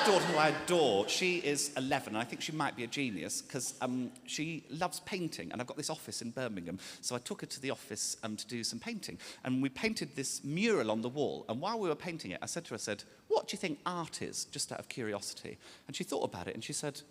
daughter who I adore, she is 11, and I think she might be a genius, because she loves painting, and I've got this office in Birmingham, so I took her to the office to do some painting, and we painted this mural on the wall, and while we were painting it, I said to her, what do you think art is, just out of curiosity? And she thought about it, and she said,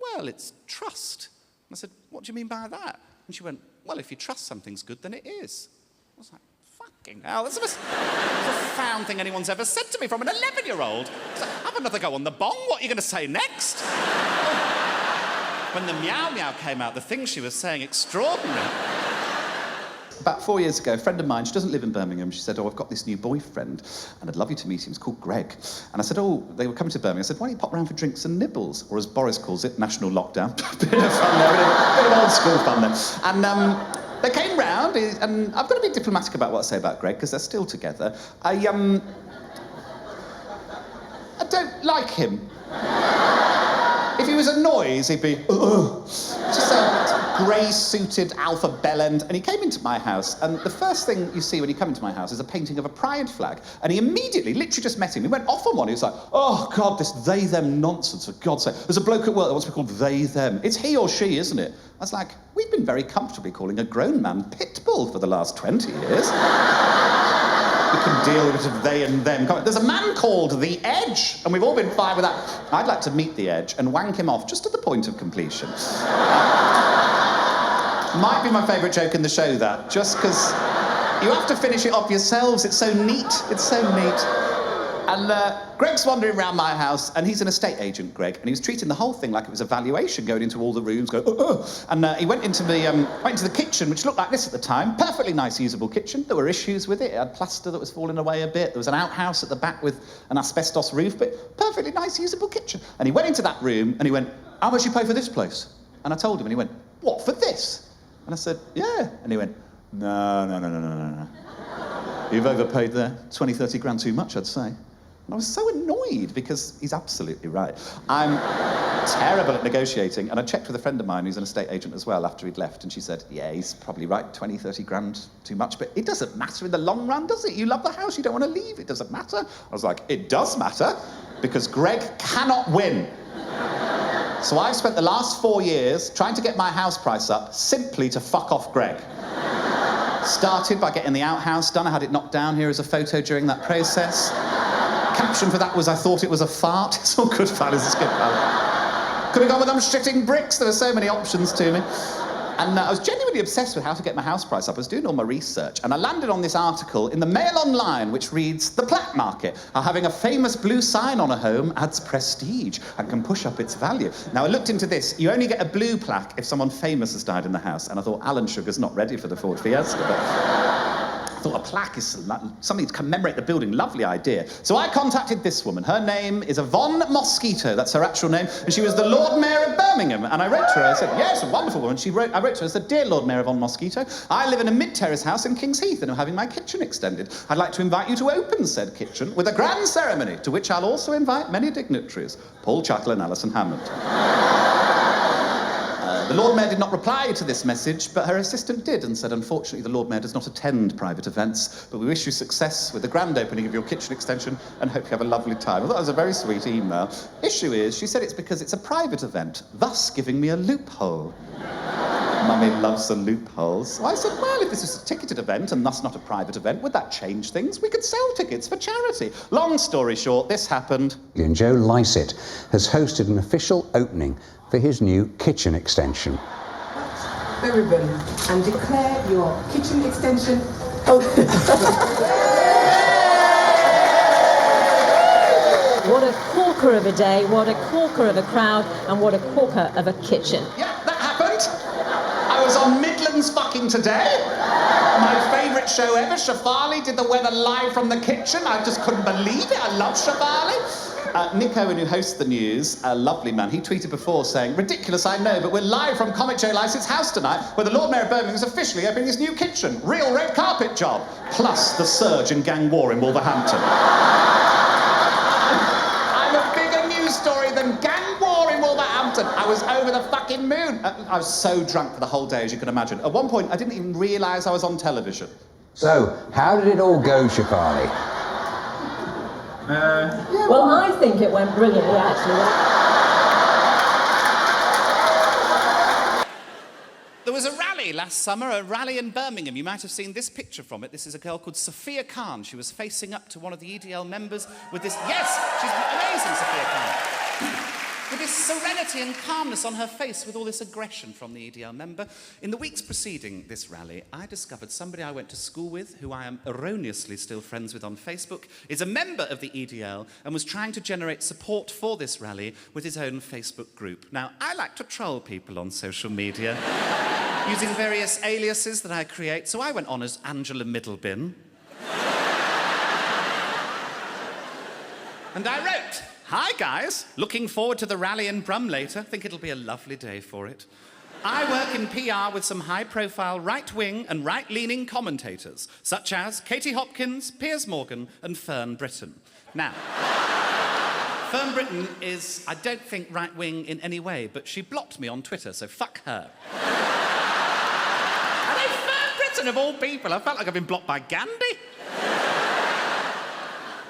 well, it's trust. And I said, what do you mean by that? And she went, well, if you trust something's good, then it is. I was like, fucking hell, that's the most profound thing anyone's ever said to me from an 11-year-old. So, have another go on the bong, what are you going to say next? When the meow meow came out, the things she was saying, extraordinary. About 4 years ago, a friend of mine, she doesn't live in Birmingham, she said, I've got this new boyfriend, and I'd love you to meet him, he's called Greg. And I said, they were coming to Birmingham. I said, why don't you pop round for drinks and nibbles? Or as Boris calls it, national lockdown. Bit of fun there, bit of old school fun there. And they came round, and I've got to be diplomatic about what I say about Greg, because they're still together. I don't like him. If he was a noise, he'd be, just a grey-suited alpha bellend, and he came into my house, and the first thing you see when you come into my house is a painting of a pride flag, and he immediately, literally just met him, he went off on one, he was like, oh, God, this they-them nonsense, for God's sake. There's a bloke at work that wants to be called they-them. It's he or she, isn't it? I was like, we've been very comfortably calling a grown man Pitbull for the last 20 years. We can deal with it of they and them. There's a man called The Edge, and we've all been fine with that. I'd like to meet The Edge and wank him off just at the point of completion. Might be my favourite joke in the show, that, just because you have to finish it off yourselves. It's so neat. It's so neat. And Greg's wandering around my house, and he's an estate agent, Greg, and he was treating the whole thing like it was a valuation, going into all the rooms, going, And he went into the kitchen, which looked like this at the time. Perfectly nice, usable kitchen. There were issues with it. It had plaster that was falling away a bit. There was an outhouse at the back with an asbestos roof, but perfectly nice, usable kitchen. And he went into that room, and he went, how much you pay for this place? And I told him, and he went, what, for this? And I said, yeah. And he went, no. You've overpaid there. 20, 30 grand too much, I'd say. And I was so annoyed, because he's absolutely right. I'm terrible at negotiating, and I checked with a friend of mine who's an estate agent as well after he'd left, and she said, yeah, he's probably right, 20, 30 grand too much, but it doesn't matter in the long run, does it? You love the house, you don't want to leave, it doesn't matter. I was like, it does matter, because Greg cannot win. So I've spent the last 4 years trying to get my house price up simply to fuck off Greg. Started by getting the outhouse done. I had it knocked down. Here is a photo during that process. Caption for that was, I thought it was a fart. It's all good fun, it's good fun. Could have gone with them shitting bricks. There were so many options to me. And I was genuinely obsessed with how to get my house price up. I was doing all my research, and I landed on this article in the Mail Online, which reads, the black market, how having a famous blue sign on a home adds prestige and can push up its value. Now, I looked into this. You only get a blue plaque if someone famous has died in the house, and I thought Alan Sugar's not ready for the Ford Fiesta, but I thought a plaque is something to commemorate the building. Lovely idea. So I contacted this woman. Her name is Yvonne Mosquito. That's her actual name. And she was the Lord Mayor of Birmingham. And I wrote to her. I said, yes, a wonderful woman. I wrote to her. I said, dear Lord Mayor Yvonne Mosquito, I live in a mid-terrace house in King's Heath, and I'm having my kitchen extended. I'd like to invite you to open said kitchen with a grand ceremony, to which I'll also invite many dignitaries, Paul Chuckle and Alison Hammond. The Lord Mayor did not reply to this message, but her assistant did, and said, unfortunately, the Lord Mayor does not attend private events, but we wish you success with the grand opening of your kitchen extension and hope you have a lovely time. I thought that was a very sweet email. Issue is, she said it's because it's a private event, thus giving me a loophole. Mummy loves the loopholes. So I said, well, if this is a ticketed event and thus not a private event, would that change things? We could sell tickets for charity. Long story short, this happened. And Joe Lycett has hosted an official opening for his new kitchen extension. The ribbon and declare your kitchen extension open. What a corker of a day, what a corker of a crowd, and what a corker of a kitchen. Yeah, that happened. I was on Midlands Fucking Today. My favourite show ever. Shafali did the weather live from the kitchen. I just couldn't believe it. I love Shafali. Nick Owen, who hosts the news, a lovely man, he tweeted before saying, ridiculous, I know, but we're live from comic Joe Lycett's house tonight, where the Lord Mayor of Birmingham is officially opening his new kitchen. Real red carpet job. Plus the surge in gang war in Wolverhampton. I'm a bigger news story than gang war in Wolverhampton. I was over the fucking moon. I was so drunk for the whole day, as you can imagine. At one point, I didn't even realise I was on television. So, how did it all go, Shafali? Well, I think it went brilliantly, actually. There was a rally last summer, a rally in Birmingham. You might have seen this picture from it. This is a girl called Sophia Khan. She was facing up to one of the EDL members with this... Yes, she's amazing, Sophia Khan. With this serenity and calmness on her face, with all this aggression from the EDL member. In the weeks preceding this rally, I discovered somebody I went to school with, who I am erroneously still friends with on Facebook, is a member of the EDL and was trying to generate support for this rally with his own Facebook group. Now, I like to troll people on social media using various aliases that I create, so I went on as Angela Middlebin. And I wrote, "Hi guys, looking forward to the rally in Brum later. Think it'll be a lovely day for it. I work in PR with some high-profile right-wing and right-leaning commentators, such as Katie Hopkins, Piers Morgan, and Fern Britton." Now, Fern Britton is, I don't think, right-wing in any way, but she blocked me on Twitter, so fuck her. I know, Fern Britton, of all people, I felt like I've been blocked by Gandhi.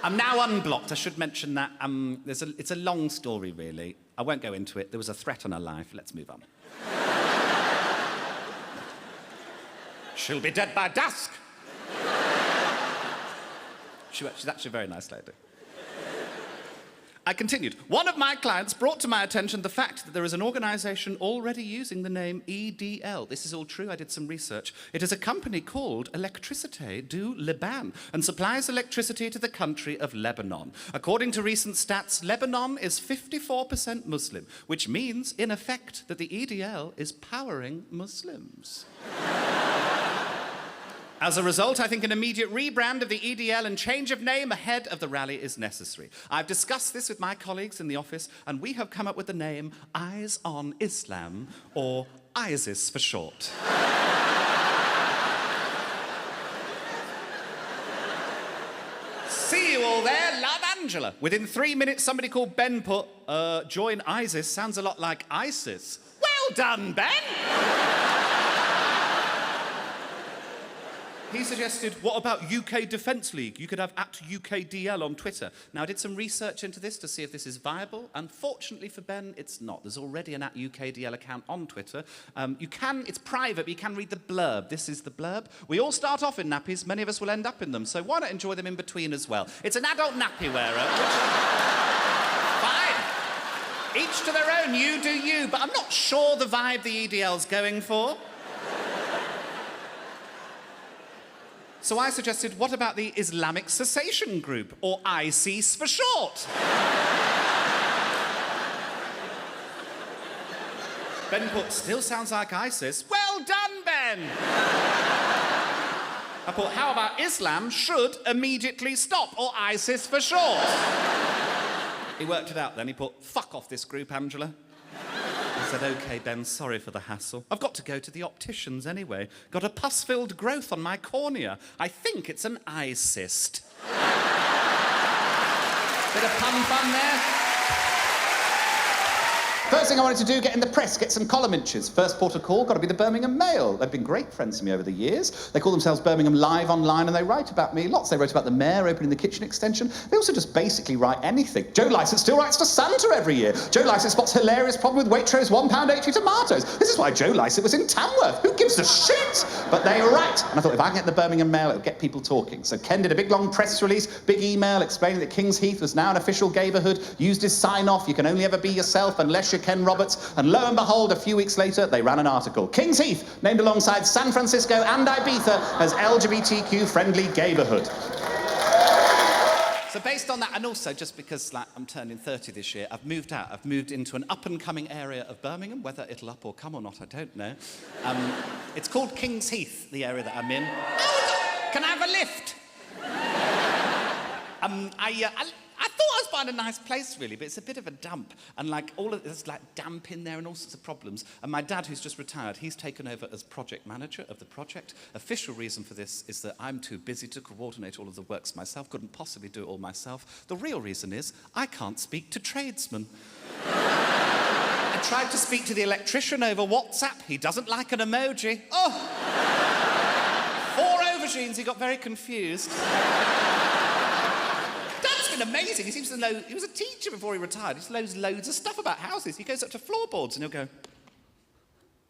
I'm now unblocked, I should mention that. It's a long story, really. I won't go into it. There was a threat on her life. Let's move on. She'll be dead by dusk. She's actually a very nice lady. I continued. "One of my clients brought to my attention the fact that there is an organisation already using the name EDL. This is all true, I did some research. It is a company called Électricité du Liban and supplies electricity to the country of Lebanon. According to recent stats, Lebanon is 54% Muslim, which means, in effect, that the EDL is powering Muslims. As a result, I think an immediate rebrand of the EDL and change of name ahead of the rally is necessary. I've discussed this with my colleagues in the office, and we have come up with the name Eyes on Islam, or ISIS for short. See you all there, love Angela. Within 3 minutes, somebody called Ben put, join ISIS sounds a lot like ISIS. Well done, Ben! He suggested, what about UK Defence League? You could have @UKDL on Twitter. Now, I did some research into this to see if this is viable. Unfortunately for Ben, it's not. There's already an @UKDL account on Twitter. It's private, but you can read the blurb. This is the blurb. "We all start off in nappies. Many of us will end up in them. So why not enjoy them in between as well?" It's an adult nappy wearer, which... Fine. Each to their own, you do you. But I'm not sure the vibe the EDL's going for. So I suggested, what about the Islamic Cessation Group, or ISIS for short? Ben put, still sounds like ISIS. Well done, Ben! I put, how about Islam should immediately stop, or ISIS for short? He worked it out then. He put, fuck off this group, Angela. I said, OK, Ben, sorry for the hassle. I've got to go to the opticians anyway. Got a pus-filled growth on my cornea. I think it's an eye cyst. Bit of pun fun there. First thing I wanted to do, get in the press, get some column inches. First port of call, got to be the Birmingham Mail. They've been great friends to me over the years. They call themselves Birmingham Live online, and they write about me lots. They wrote about the mayor opening the kitchen extension. They also just basically write anything. Joe Lycett still writes to Santa every year. Joe Lycett spots hilarious problem with Waitrose £1.80 tomatoes. This is why Joe Lycett was in Tamworth. Who gives a shit? But they write. And I thought, if I can get the Birmingham Mail, it'll get people talking. So Ken did a big long press release, big email explaining that King's Heath was now an official gayborhood, used his sign-off, you can only ever be yourself unless you're Ken Roberts. And lo and behold, a few weeks later, they ran an article. King's Heath, named alongside San Francisco and Ibiza as LGBTQ-friendly gayborhood. So based on that, and also just because I'm turning 30 this year, I've moved out. I've moved into an up-and-coming area of Birmingham. Whether it'll up or come or not, I don't know. It's called King's Heath, the area that I'm in. Oh, can I have a lift? I thought I was finding a nice place, really, but it's a bit of a dump. And, there's, damp in there and all sorts of problems. And my dad, who's just retired, he's taken over as project manager of the project. Official reason for this is that I'm too busy to coordinate all of the works myself, couldn't possibly do it all myself. The real reason is I can't speak to tradesmen. I tried to speak to the electrician over WhatsApp. He doesn't like an emoji. Oh! 4 aubergines, he got very confused. amazing. He seems to know, he was a teacher before he retired. He knows loads of stuff about houses. He goes up to floorboards and he'll go,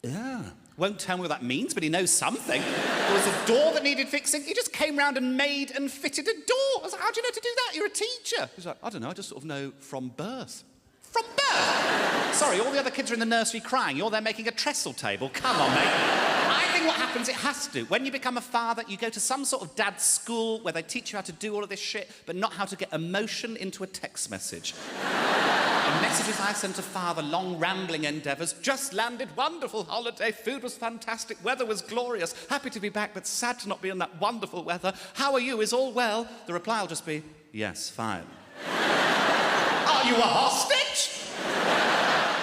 yeah. Won't tell me what that means, but he knows something. There was a door that needed fixing. He just came round and made and fitted a door. I was like, how do you know to do that? You're a teacher. He's like, I don't know, I just sort of know from birth. From birth? Sorry, all the other kids are in the nursery crying. You're there making a trestle table. Come on, mate. I think what happens, it has to. When you become a father, you go to some sort of dad's school where they teach you how to do all of this shit, but not how to get emotion into a text message. The messages I sent to father, long rambling endeavours, just landed, wonderful holiday, food was fantastic, weather was glorious, happy to be back, but sad to not be in that wonderful weather. How are you? Is all well? The reply will just be, yes, fine. Are you a hostage?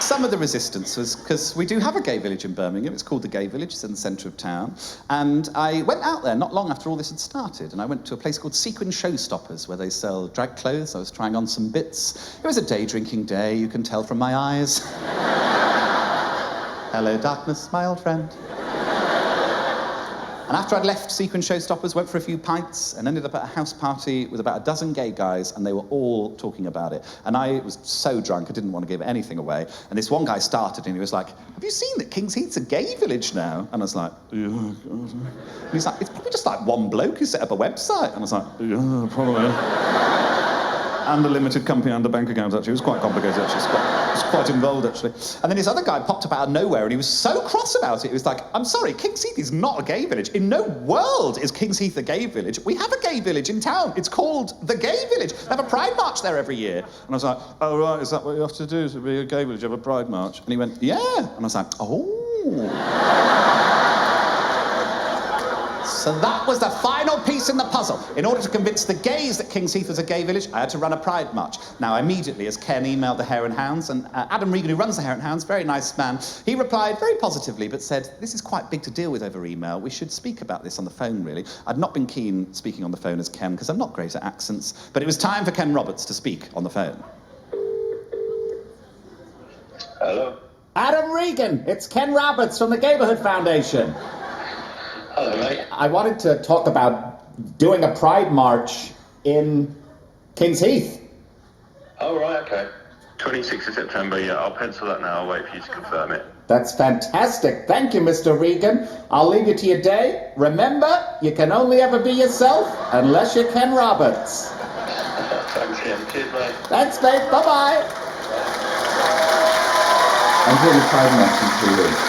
Some of the resistance was because we do have a gay village in Birmingham. It's called the Gay Village. It's in the centre of town. And I went out there not long after all this had started, and I went to a place called Sequin Showstoppers, where they sell drag clothes. I was trying on some bits. It was a day-drinking day, you can tell from my eyes. Hello, darkness, my old friend. And after I'd left Sequin Showstoppers, went for a few pints and ended up at a house party with about a dozen gay guys, and they were all talking about it. And I was so drunk, I didn't want to give anything away. And this one guy started, and he was like, have you seen that King's Heath's a gay village now? And I was like, yeah. And he's like, it's probably just like one bloke who set up a website. And I was like, yeah, probably. And a limited company and a bank account, actually. It was quite complicated, actually. It was quite involved, actually. And then this other guy popped up out of nowhere, and he was so cross about it. He was like, I'm sorry, King's Heath is not a gay village. In no world is King's Heath a gay village. We have a gay village in town. It's called the Gay Village. They have a pride march there every year. And I was like, oh, right, is that what you have to do to be a gay village? You have a pride march? And he went, yeah. And I was like, oh. So that was the final piece in the puzzle. In order to convince the gays that King's Heath was a gay village, I had to run a pride march. Now, immediately, as Ken emailed the Hare and Hounds, and Adam Regan, who runs the Hare and Hounds, very nice man, he replied very positively, but said, this is quite big to deal with over email. We should speak about this on the phone, really. I'd not been keen speaking on the phone as Ken, because I'm not great at accents, but it was time for Ken Roberts to speak on the phone. Hello? Adam Regan, it's Ken Roberts from the Gayborhood Foundation. Hello, mate. I wanted to talk about doing a pride march in King's Heath. Oh, right, okay. 26th of September, yeah, I'll pencil that now. I'll wait for you to confirm it. That's fantastic. Thank you, Mr. Regan. I'll leave you to your day. Remember, you can only ever be yourself unless you're Ken Roberts. Thanks, Ken. Cheers, mate. Thanks, mate. Bye-bye. I'm doing a pride march in 3 weeks.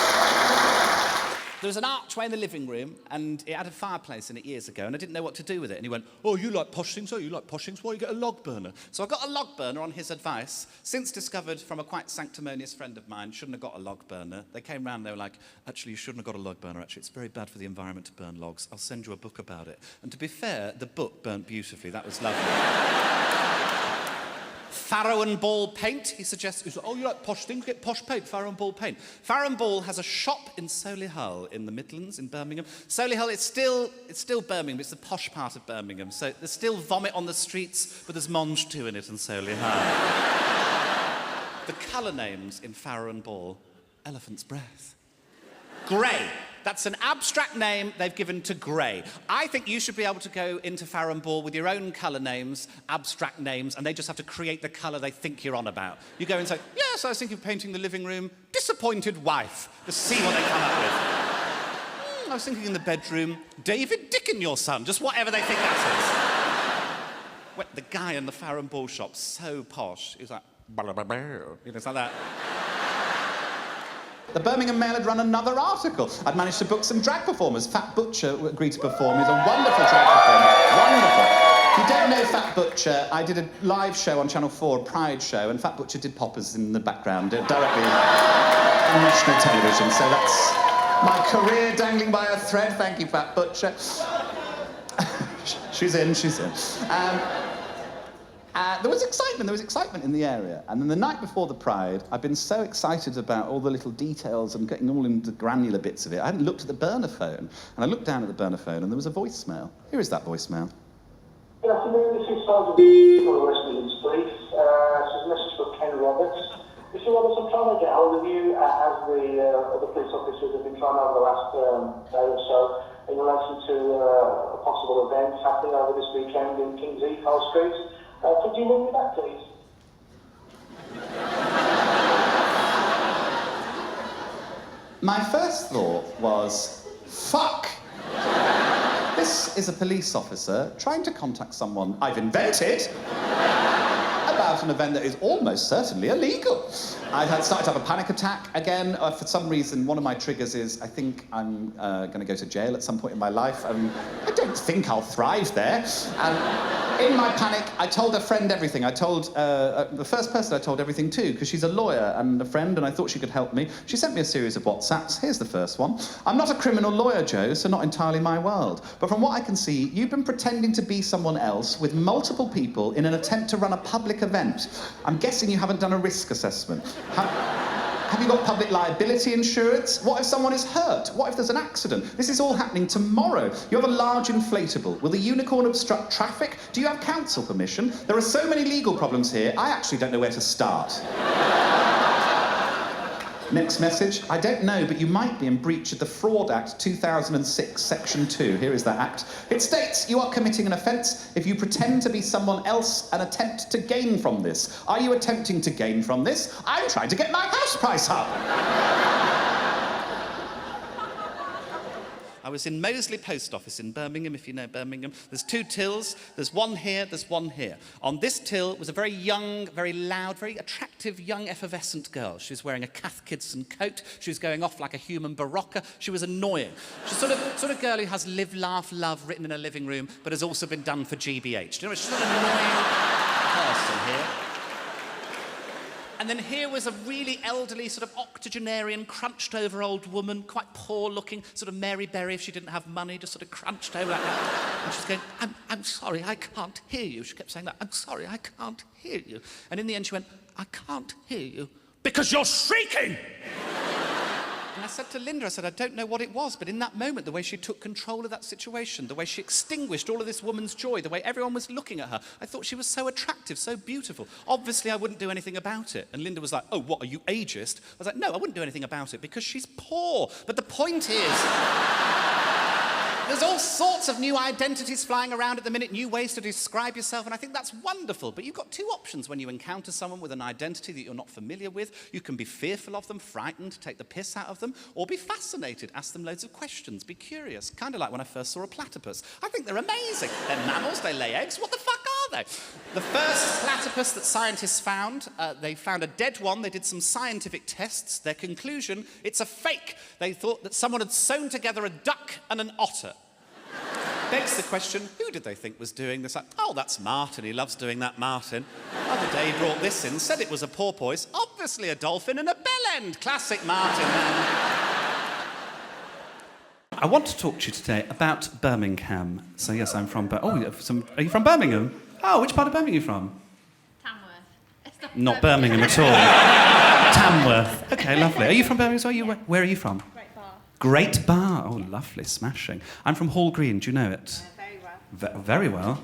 There was an archway in the living room, and it had a fireplace in it years ago, and I didn't know what to do with it. And he went, oh, you like posh things? Oh, you like posh things? Why don't you get a log burner? So I got a log burner on his advice, since discovered from a quite sanctimonious friend of mine, shouldn't have got a log burner. They came round, they were like, actually, you shouldn't have got a log burner, actually. It's very bad for the environment to burn logs. I'll send you a book about it. And to be fair, the book burnt beautifully. That was lovely. Farrow and Ball paint, he suggests. He's like, oh, you like posh things? Get posh paint, Farrow and Ball paint. Farrow and Ball has a shop in Solihull in the Midlands, in Birmingham. Solihull, it's still Birmingham, but it's the posh part of Birmingham. So there's still vomit on the streets, but there's Monge 2 in it in Solihull. The colour names in Farrow and Ball, elephant's breath. Grey. That's an abstract name they've given to grey. I think you should be able to go into Farrow and Ball with your own colour names, abstract names, and they just have to create the colour they think you're on about. You go and say, yes, I was thinking of painting the living room, disappointed wife. Just see what they come up with. I was thinking in the bedroom, David Dickon, your son, just whatever they think that is. Well, the guy in the Farrow and Ball shop, so posh, he's like, you know, it's like that. The Birmingham Mail had run another article. I'd managed to book some drag performers. Fat Butcher agreed to perform. He's a wonderful drag performer. Wonderful. If you don't know Fat Butcher, I did a live show on Channel 4, a Pride show, and Fat Butcher did poppers in the background, directly on national television. So that's my career dangling by a thread. Thank you, Fat Butcher. She's in. There was excitement in the area. And then the night before the Pride, I'd been so excited about all the little details and getting all into the granular bits of it. I hadn't looked at the burner phone. And I looked down at the burner phone and there was a voicemail. Here is that voicemail. Good afternoon, this is Sergeant for West Midlands Police. This is a message for Ken Roberts. Mr. Roberts, I'm trying to get hold of you as the other police officers have been trying over the last day or so in relation to a possible event happening over this weekend in King's Heath, High Street. Could you ring me back, please? My first thought was, fuck! This is a police officer trying to contact someone I've invented about an event that is almost certainly illegal. I had started to have a panic attack again. For some reason, one of my triggers is I think I'm going to go to jail at some point in my life. I don't think I'll thrive there. And in my panic, I told a friend everything. I told the first person I told everything to, because she's a lawyer and a friend, and I thought she could help me. She sent me a series of WhatsApps. Here's the first one. I'm not a criminal lawyer, Joe, so not entirely my world. But from what I can see, you've been pretending to be someone else with multiple people in an attempt to run a public event. I'm guessing you haven't done a risk assessment. Have you got public liability insurance? What if someone is hurt? What if there's an accident? This is all happening tomorrow. You have a large inflatable. Will the unicorn obstruct traffic? Do you have council permission? There are so many legal problems here, I actually don't know where to start. Next message. I don't know, but you might be in breach of the Fraud Act 2006, Section 2. Here is that act. It states you are committing an offence if you pretend to be someone else and attempt to gain from this. Are you attempting to gain from this? I'm trying to get my house price up. I was in Moseley Post Office in Birmingham, if you know Birmingham. There's 2 tills. There's one here, there's one here. On this till was a very young, very loud, very attractive, young, effervescent girl. She was wearing a Cath Kidston coat. She was going off like a human barocca. She was annoying. She's sort of girl who has live, laugh, love written in her living room, but has also been done for GBH. Do you know what? She's an annoying person here. And then here was a really elderly, sort of octogenarian, crunched-over old woman, quite poor-looking, sort of Mary Berry if she didn't have money, just sort of crunched over like that. And she's going, I'm sorry, I can't hear you. She kept saying that, I'm sorry, I can't hear you. And in the end she went, I can't hear you because you're shrieking! And I said to Linda, I said, I don't know what it was, but in that moment, the way she took control of that situation, the way she extinguished all of this woman's joy, the way everyone was looking at her, I thought she was so attractive, so beautiful. Obviously, I wouldn't do anything about it. And Linda was like, oh, what, are you ageist? I was like, no, I wouldn't do anything about it because she's poor. But the point is, there's all sorts of new identities flying around at the minute, new ways to describe yourself, and I think that's wonderful. But you've got 2 options when you encounter someone with an identity that you're not familiar with. You can be fearful of them, frightened, take the piss out of them, or be fascinated, ask them loads of questions, be curious. Kind of like when I first saw a platypus. I think they're amazing. They're mammals, they lay eggs. What the fuck are they? The first platypus that scientists found, they found a dead one. They did some scientific tests. Their conclusion, it's a fake. They thought that someone had sewn together a duck and an otter. Begs the question, who did they think was doing this? Like, oh, that's Martin, he loves doing that, Martin. Other day he brought this in, said it was a porpoise, obviously a dolphin and a bellend. Classic Martin, man. I want to talk to you today about Birmingham. So yes, I'm from are you from Birmingham? Oh, which part of Birmingham are you from? Tamworth. Not Birmingham at all. Tamworth. Okay, lovely. Are you from Birmingham as well? Where are you from? Great Bar. Oh, lovely, smashing. I'm from Hall Green. Do you know it? Very well. Very well.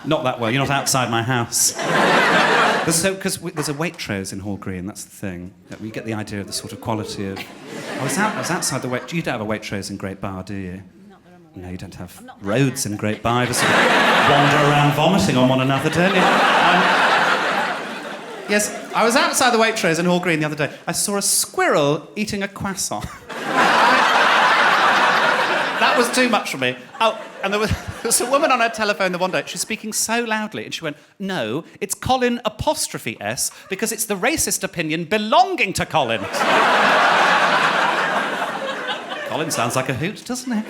Not that well. You're not outside my house. Because there's a Waitrose in Hall Green. That's the thing. We get the idea of the sort of quality of. I was outside the Waitrose. You don't have a Waitrose in Great Bar, do you? Not that I'm aware. No, you don't have roads in Great Bar. You just wander around vomiting on one another, don't you? Yes, I was outside the Waitrose in Hall Green the other day. I saw a squirrel eating a croissant. That was too much for me. Oh, and there was a woman on her telephone the one day. She's speaking so loudly, and she went, no, it's Colin 'S, because it's the racist opinion belonging to Colin. Colin sounds like a hoot, doesn't he?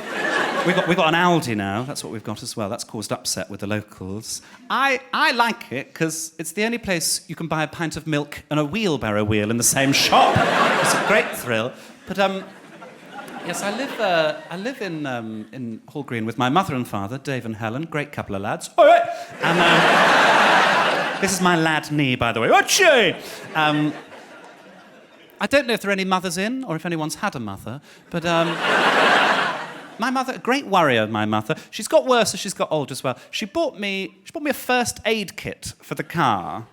We've got an Aldi now. That's what we've got as well. That's caused upset with the locals. I like it because it's the only place you can buy a pint of milk and a wheelbarrow wheel in the same shop. It's a great thrill. But yes, I live in Hall Green with my mother and father, Dave and Helen. Great couple of lads. All right. And this is my lad Nee, by the way. Watchie. I don't know if there are any mothers in or if anyone's had a mother, but. My mother, a great worrier, my mother. She's got worse as she's got older as well. She bought me a first aid kit for the car.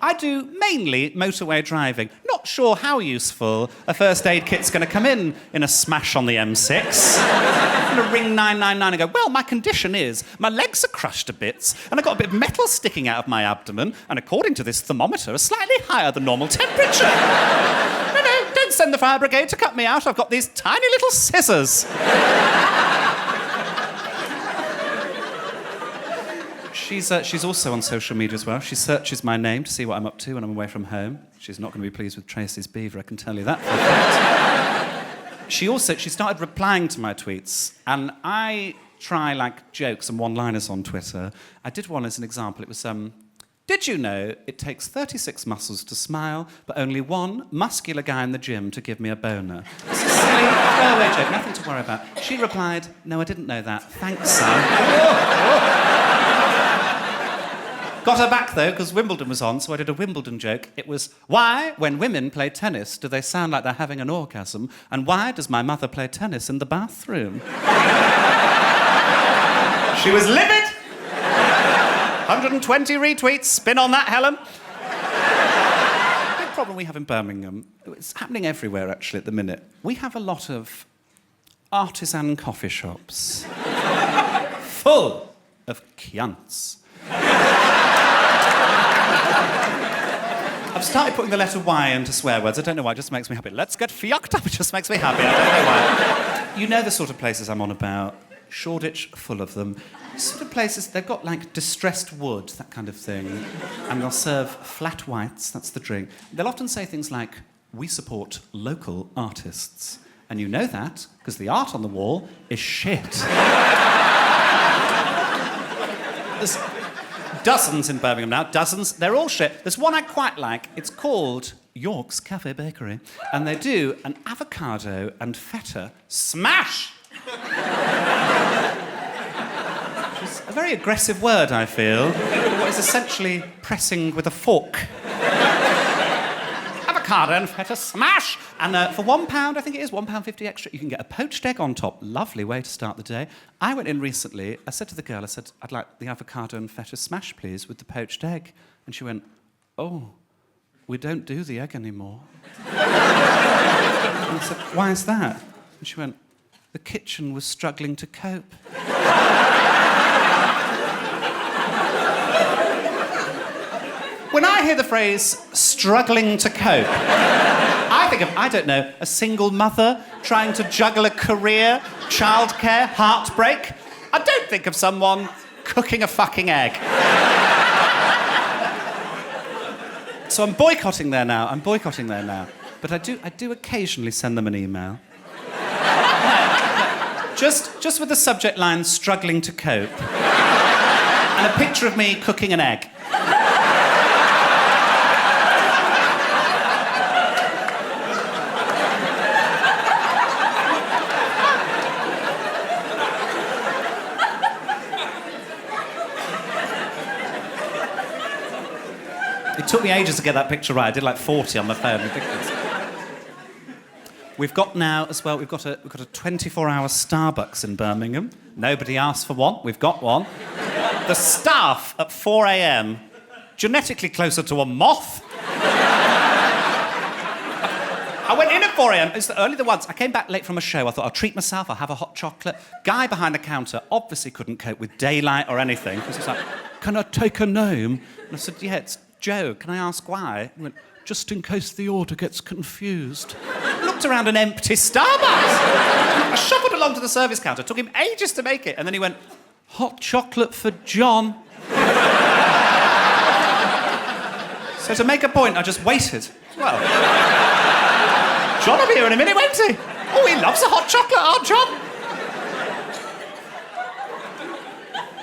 I do mainly motorway driving. Not sure how useful a first aid kit's going to come in a smash on the M6. I'm going to ring 999 and go, well, my condition is my legs are crushed to bits and I've got a bit of metal sticking out of my abdomen and according to this thermometer, a slightly higher than normal temperature. No, don't send the fire brigade to cut me out. I've got these tiny little scissors. She's also on social media as well. She searches my name to see what I'm up to when I'm away from home. She's not going to be pleased with Tracy's beaver, I can tell you that for a fact. She started replying to my tweets, and I try, like, jokes and one-liners on Twitter. I did one as an example. It was, did you know it takes 36 muscles to smile, but only one muscular guy in the gym to give me a boner? It's a silly throwaway joke, nothing to worry about. She replied, no, I didn't know that. Thanks, son. Got her back, though, because Wimbledon was on, so I did a Wimbledon joke. It was, why, when women play tennis, do they sound like they're having an orgasm? And why does my mother play tennis in the bathroom? She was livid! 120 retweets. Spin on that, Helen. The big problem we have in Birmingham, it's happening everywhere, actually, at the minute. We have a lot of artisan coffee shops full of cunts. I've started putting the letter Y into swear words. I don't know why, it just makes me happy. Let's get fucked up, it just makes me happy. I don't know why. You know the sort of places I'm on about. Shoreditch, full of them. Sort of places, they've got, like, distressed wood, that kind of thing. And they'll serve flat whites, that's the drink. They'll often say things like, we support local artists. And you know that, because the art on the wall is shit. There's dozens in Birmingham now, dozens. They're all shit. There's one I quite like. It's called York's Cafe Bakery. And they do an avocado and feta smash! Which is a very aggressive word, I feel. What is essentially pressing with a fork. Avocado and feta smash! And for £1, I think it is, £1.50 extra, you can get a poached egg on top. Lovely way to start the day. I went in recently, I said to the girl, I said, I'd like the avocado and feta smash, please, with the poached egg. And she went, oh, we don't do the egg anymore. And I said, why is that? And she went, the kitchen was struggling to cope. When I hear the phrase, struggling to cope, I think of, I don't know, a single mother trying to juggle a career, childcare, heartbreak. I don't think of someone cooking a fucking egg. So I'm boycotting there now. But I do occasionally send them an email. Just with the subject line, struggling to cope. And a picture of me cooking an egg. It took me ages to get that picture right. I did like 40 on my phone. Ridiculous. We've got now, as well, we've got a 24-hour Starbucks in Birmingham. Nobody asked for one. We've got one. The staff at 4 a.m, genetically closer to a moth. I went in at 4 a.m. It's only the once. I came back late from a show. I thought, I'll treat myself. I'll have a hot chocolate. Guy behind the counter obviously couldn't cope with daylight or anything. He was like, can I take a name? And I said, yeah, it's Joe. Can I ask why? He went, just in case the order gets confused. Looked around an empty Starbucks. I shuffled along to the service counter. Took him ages to make it. And then he went, hot chocolate for John. So to make a point, I just waited. Well, John will be here in a minute, won't he? Oh, he loves a hot chocolate, our John.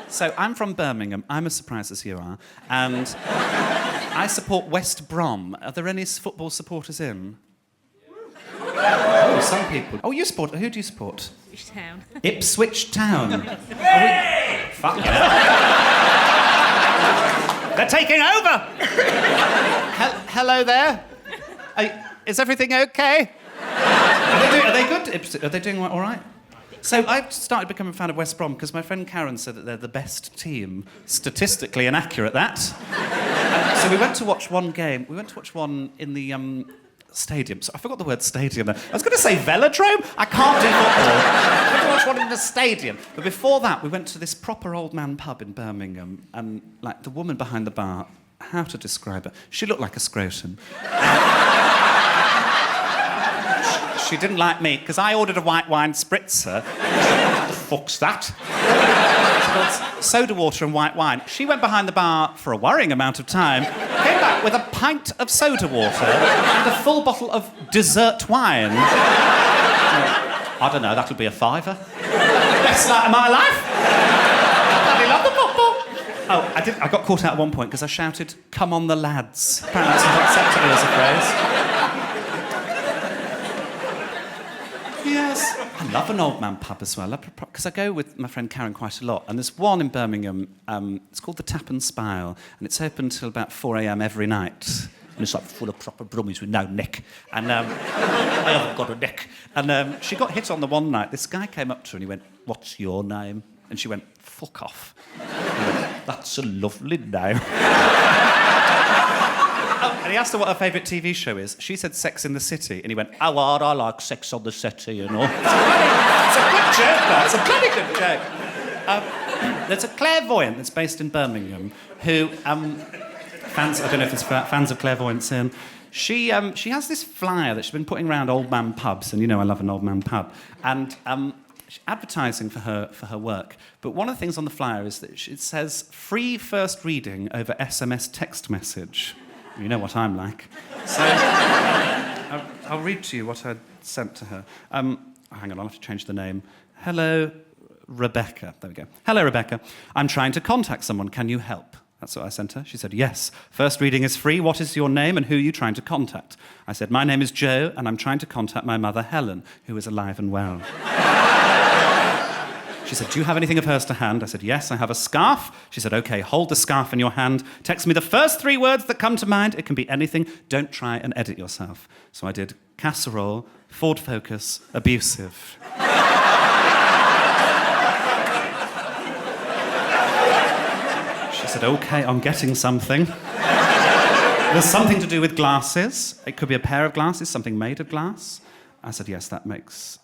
So I'm from Birmingham. I'm as surprised as you are. And I support West Brom. Are there any football supporters in? Oh, some people. Oh, you support... Who do you support? Ipswich Town. Ipswich Town. Fuck yeah. They're taking over! Hello there. Is everything okay? Are they good? Are they doing all right? So I started becoming a fan of West Brom because my friend Karen said that they're the best team, statistically inaccurate that. So we went to watch one game. We went to watch one in the stadium. So I forgot the word stadium there. I was going to say velodrome. I can't do football. We went to watch one in the stadium. But before that, we went to this proper old man pub in Birmingham. And, like, the woman behind the bar, how to describe her? She looked like a scrotum. She didn't like me, because I ordered a white wine spritzer. What the fuck's that? Soda water and white wine. She went behind the bar for a worrying amount of time, came back with a pint of soda water and a full bottle of dessert wine. I don't know, that'll be a £5. Best night of my life. Bloody love the football. Oh, I got caught out at one point because I shouted, "Come on the lads." Apparently that's not acceptable as a phrase. Yes. I love an old man pub as well, because I go with my friend Karen quite a lot. And there's one in Birmingham, it's called the Tap and Spile, and it's open till about 4 a.m. every night. And it's like full of proper brummies with no neck. And I haven't got a neck. And she got hit on the one night. This guy came up to her and he went, "What's your name?" And she went, "Fuck off." He went, "That's a lovely name." And he asked her what her favourite TV show is. She said Sex in the City. And he went, "Oh, well, I like Sex on the City, you know." It's a good joke, that. It's a bloody good joke. There's a clairvoyant that's based in Birmingham who, fans, I don't know if there's fans of clairvoyance in, she has this flyer that she's been putting around old man pubs, and you know I love an old man pub, and she's advertising for her work. But one of the things on the flyer is that it says free first reading over SMS text message. You know what I'm like. So I'll read to you what I sent to her. Hang on, I'll have to change the name. Hello, Rebecca. There we go. Hello, Rebecca. I'm trying to contact someone. Can you help? That's what I sent her. She said, yes. First reading is free. What is your name and who are you trying to contact? I said, my name is Joe and I'm trying to contact my mother, Helen, who is alive and well. She said, do you have anything of hers to hand? I said, yes, I have a scarf. She said, OK, hold the scarf in your hand. Text me the first 3 words that come to mind. It can be anything. Don't try and edit yourself. So I did casserole, Ford Focus, abusive. She said, OK, I'm getting something. There's something to do with glasses. It could be a pair of glasses, something made of glass. I said, yes, that makes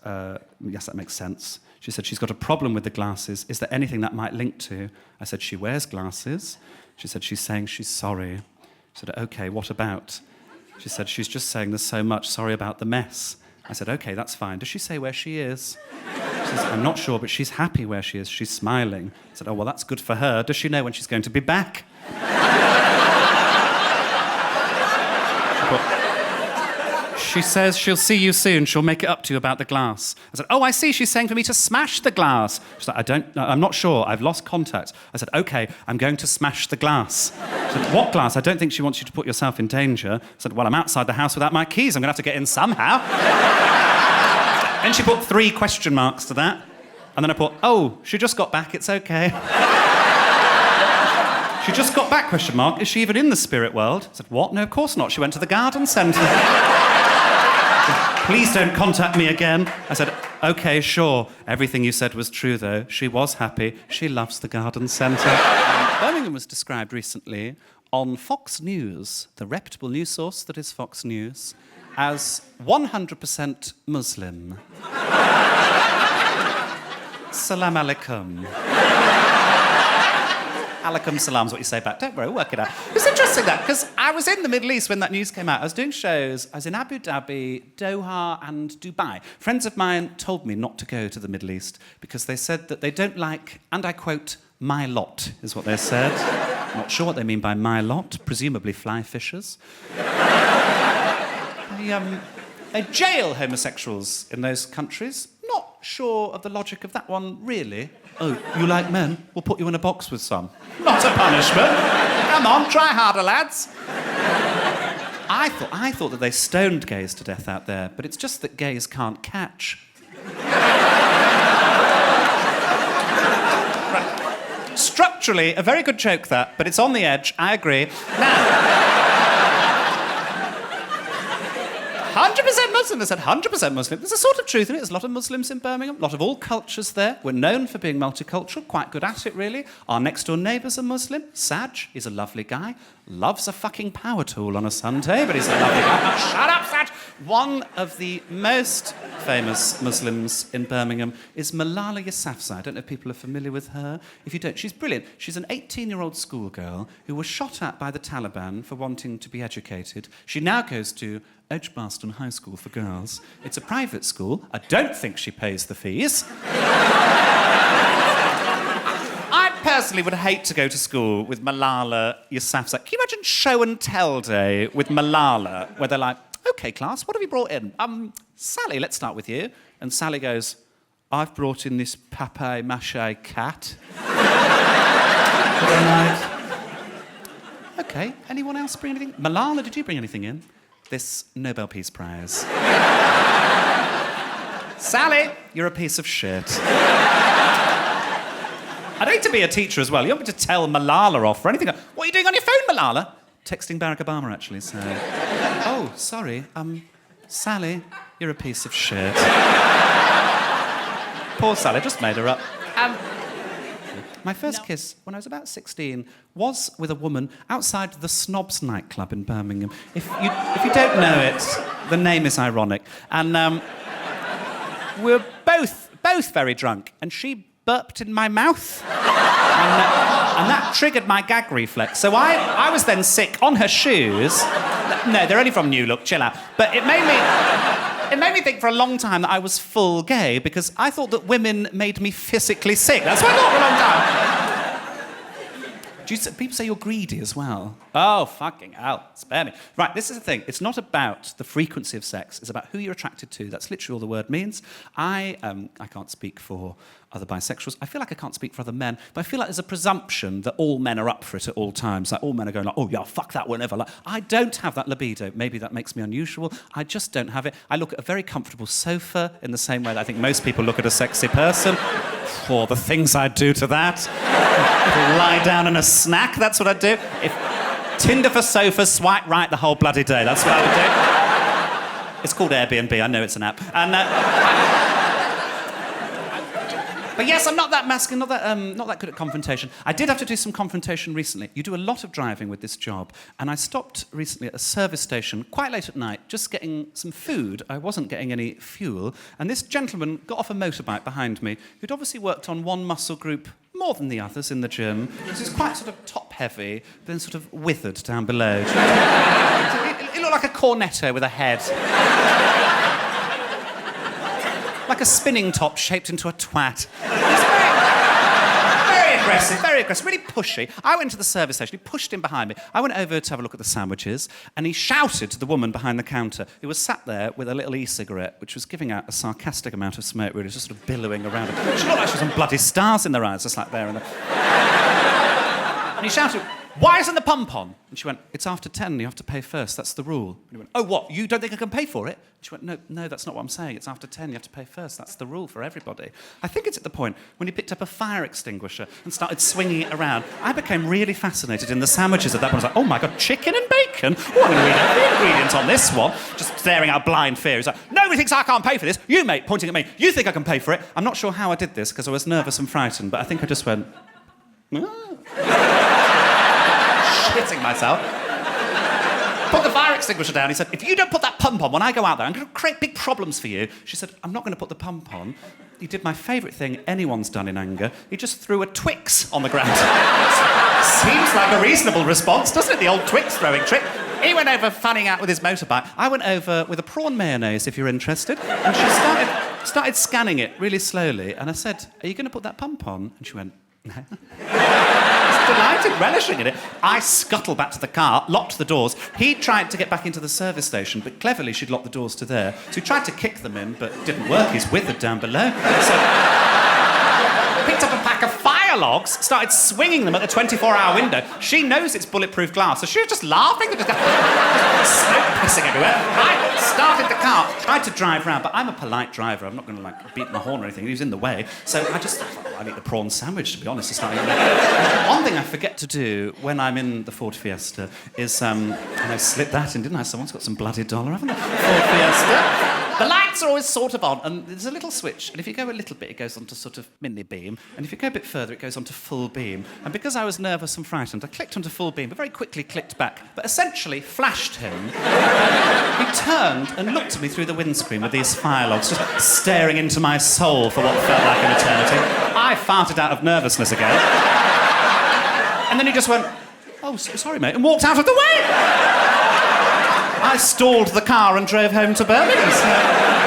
sense. She said, she's got a problem with the glasses. Is there anything that might link to? I said, she wears glasses. She said, she's saying she's sorry. I said, OK, what about? She said, she's just saying there's so much, sorry about the mess. I said, OK, that's fine. Does she say where she is? She says, I'm not sure, but she's happy where she is. She's smiling. I said, oh, well, that's good for her. Does she know when she's going to be back? She says she'll see you soon. She'll make it up to you about the glass. I said, oh, I see. She's saying for me to smash the glass. She's like, I'm not sure. I've lost contact. I said, OK, I'm going to smash the glass. She said, what glass? I don't think she wants you to put yourself in danger. I said, well, I'm outside the house without my keys. I'm going to have to get in somehow. Then she put 3 question marks to that. And then I put, oh, she just got back. It's OK. She just got back, question mark. Is she even in the spirit world? I said, what? No, of course not. She went to the garden centre. Please don't contact me again. I said, OK, sure. Everything you said was true, though. She was happy. She loves the garden centre. Birmingham was described recently on Fox News, the reputable news source that is Fox News, as 100% Muslim. Salam alaikum. Alaikum salam is what you say back. Don't worry, we'll work it out. It's interesting that, because I was in the Middle East when that news came out. I was doing shows. I was in Abu Dhabi, Doha, and Dubai. Friends of mine told me not to go to the Middle East because they said that they don't like, and I quote, my lot, is what they said. I'm not sure what they mean by my lot, presumably fly fishers. They jail homosexuals in those countries. Not sure of the logic of that one, really. Oh, you like men? We'll put you in a box with some. Not a punishment. Come on, try harder, lads. I thought that they stoned gays to death out there, but it's just that gays can't catch. Right. Structurally, a very good joke, that, but it's on the edge, I agree. Now, 100% person that said 100% Muslim. There's a sort of truth in it. There's a lot of Muslims in Birmingham, a lot of all cultures there. We're known for being multicultural, quite good at it, really. Our next-door neighbour's a Muslim. Saj, he's a lovely guy. Loves a fucking power tool on a Sunday, but he's a lovely guy. Shut up, Saj! One of the most famous Muslims in Birmingham is Malala Yousafzai. I don't know if people are familiar with her. If you don't, she's brilliant. She's an 18-year-old schoolgirl who was shot at by the Taliban for wanting to be educated. She now goes to Edgbaston High School for Girls. It's a private school. I don't think she pays the fees. I personally would hate to go to school with Malala Yousafzai. Can you imagine show and tell day with Malala, where they're like, OK, class, what have you brought in? Sally, let's start with you. And Sally goes, I've brought in this papier-mâché cat. OK, anyone else bring anything? Malala, did you bring anything in? This Nobel Peace Prize. Sally, you're a piece of shit. I'd hate to be a teacher as well. You want me to tell Malala off for anything? What are you doing on your phone, Malala? Texting Barack Obama, actually, so... Oh, sorry. Sally, you're a piece of shit. Poor Sally, just made her up. My first kiss, when I was about 16, was with a woman outside the Snobs nightclub in Birmingham. If you don't know it, the name is ironic. And we were both very drunk, and she burped in my mouth. And that triggered my gag reflex. So I was then sick on her shoes. No, they're only from New Look, chill out. But it made me think for a long time that I was full gay because I thought that women made me physically sick. That's what I thought for a long time. People say you're greedy as well. Oh, fucking hell. Spare me. Right, this is the thing. It's not about the frequency of sex. It's about who you're attracted to. That's literally all the word means. I can't speak for other bisexuals. I feel like I can't speak for other men, but I feel like there's a presumption that all men are up for it at all times. Like, all men are going like, oh, yeah, fuck that whenever. Like, I don't have that libido. Maybe that makes me unusual. I just don't have it. I look at a very comfortable sofa in the same way that I think most people look at a sexy person. For the things I'd do to that. Lie down in a snack, that's what I'd do. If Tinder for sofa, swipe right the whole bloody day. That's what I would do. It's called Airbnb, I know it's an app. And, but yes, I'm not that masculine, not that good at confrontation. I did have to do some confrontation recently. You do a lot of driving with this job, and I stopped recently at a service station quite late at night, just getting some food. I wasn't getting any fuel, and this gentleman got off a motorbike behind me, who'd obviously worked on one muscle group more than the others in the gym. This is quite sort of top-heavy, then sort of withered down below. It looked like a cornetto with a head. Like a spinning top shaped into a twat. Very aggressive, really pushy. I went to the service station, he pushed in behind me. I went over to have a look at the sandwiches, and he shouted to the woman behind the counter, who was sat there with a little e-cigarette, which was giving out a sarcastic amount of smoke, really, just sort of billowing around her. She looked like she was on bloody stars in their eyes, just like there. And he shouted, why isn't the pump on? And she went, it's after 10, you have to pay first, that's the rule. And he went, oh, what, you don't think I can pay for it? And she went, no, that's not what I'm saying, it's after 10, you have to pay first, that's the rule for everybody. I think it's at the point when he picked up a fire extinguisher and started swinging it around. I became really fascinated in the sandwiches at that point. I was like, oh my God, chicken and bacon? Oh, I'm going to read out the ingredients on this one. Just staring out blind fear. He's like, nobody thinks I can't pay for this. You, mate, pointing at me, you think I can pay for it? I'm not sure how I did this because I was nervous and frightened, but I think I just went, shitting myself. Put the fire extinguisher down. He said, if you don't put that pump on when I go out there, I'm going to create big problems for you. She said, I'm not going to put the pump on. He did my favourite thing anyone's done in anger. He just threw a Twix on the ground. Seems like a reasonable response, doesn't it? The old Twix throwing trick. He went over fanning out with his motorbike. I went over with a prawn mayonnaise, if you're interested. And she started scanning it really slowly. And I said, are you going to put that pump on? And she went, no. Delighted, relishing in it. I scuttled back to the car, locked the doors. He tried to get back into the service station, but cleverly she'd locked the doors to there. So he tried to kick them in, but it didn't work. He's withered down below. So picked up a pack of fire logs, started swinging them at the 24-hour window. She knows it's bulletproof glass, so she was just laughing. Just smoke pissing everywhere. I started the car, tried to drive round, but I'm a polite driver. I'm not going to, like, beat my horn or anything. He was in the way. So I just thought, well, I need the prawn sandwich, to be honest. One thing I forget to do when I'm in the Ford Fiesta is, I slipped that in, didn't I? Someone's got some bloody dollar, haven't they? Ford Fiesta. The lights are always sort of on, and there's a little switch, and if you go a little bit, it goes on to sort of mini beam, and if you go a bit further, it goes on to full beam. And because I was nervous and frightened, I clicked onto full beam, but very quickly clicked back, but essentially flashed him. He turned and looked at me through the windscreen with these fire logs, just staring into my soul for what felt like an eternity. I farted out of nervousness again. And then he just went, "Oh, sorry, mate," and walked out of the way. I stalled the car and drove home to Birmingham.